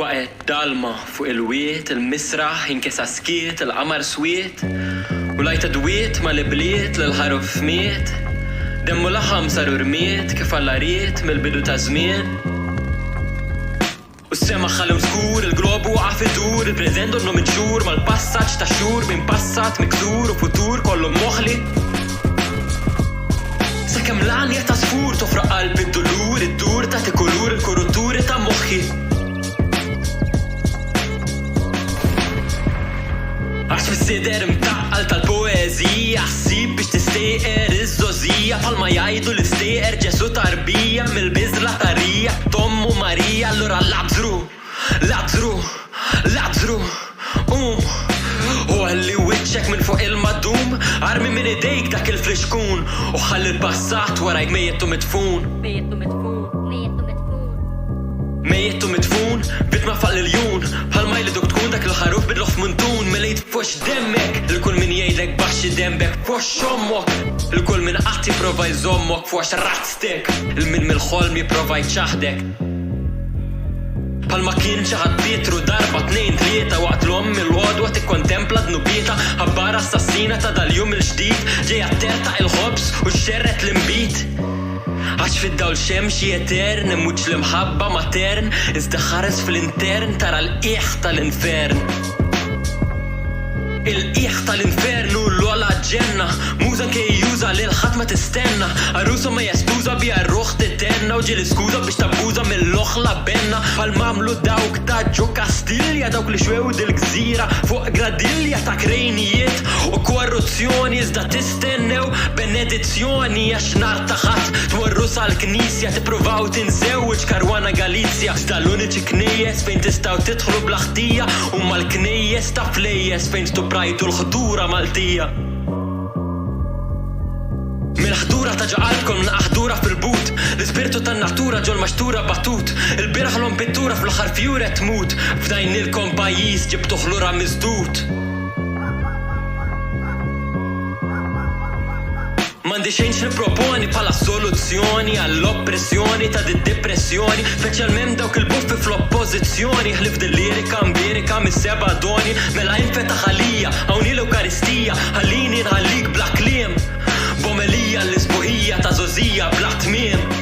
وقت ضلمة فوق الويت المسرح ينكسى سكيت القمر سويت وليت دويت ما البليت للحرف ميت دم لحم صاروا رميت كيف ريت من البدو تزمين والسما خلو سكور الجلوب وقع في دور البريزندو انه متشور ما الباساتش تشور بين باسات مكسور وفطور كله مخلي سكم لعن يا تصفور تفرق قلب الدلور الدور تاتي كولور الكروتور تا مخي عش في الصدر متعقل تالبوازية حسيب باش تستيقر الزوزية فالما يعيدوا الاستيقر جاسو تربية من البذرة طرية توم وماريا اللورا لعبزرو قوم هو اللي وجهك من فوق المدوم ارمي من ايديك داك الفلشكون وخلي الباسات وراك ميت ومدفون بيت ما فقل اليون بهالماي اللي دوك تكون داك الخروف بدلخ منتون مليت فوش دمك الكل من يدك بحش دمك فوش امك الكل من اعطي بروفا يزومك فوش راتستك من الخول مي بروفا يتشاهدك بهالما كين شغد بيترو ضربة 2-3 وقت الام الواد وقت كونتمبلا دنوبيتا هبارة اساسينة تدا اليوم الجديد جاي ترتع الخبز وشرت المبيت عاش في الدول شمشي يترن موتش المحبة ماترن ازدخرس في الانترن ترى الإيحة الانفيرن الإيحة الانفيرن والولا جنة موزا كي يوزا للختمة تستنى عروسة ما يستوزا بيا الروخ تتنى وجي السكوزا بيش تبوزا من اللخلة بينا فالمعملو داوك تا جو كاستيليا دوك لشويود الجزيرة فوق جراديليا تا كرينيات وكوروتسيوني ازدا تستنو بنديتسيوني اشنار تخط تورس على الكنيسيا تبروفاو تنزوج كاروانا غاليسيا ستالونيتش كنيس فين تستاو تدخلوا بلاختية وما الكنيس تفليس فين برايتو الخطورة مالتية من الحضورة تجعلكم من أحضورة في البوت السبيرتو تنعتورة جو المشتورة بطوت البرح لهم بتورة في الخرفيورة تموت فداين لكم بايس جبتو خلورة مزدوت Mandi change le proponi pa la soluzioni all'oppressione ta di depressioni specialmente dawk il-buffi fl-oppożizzjoni ħlif dil-lirika mbirika mis-sebadoni mela infeta ħalija hawnni l-Eukaristija ħallini nħallik bla kliem bomelija l-isbuħija ta' żożija bla tmiem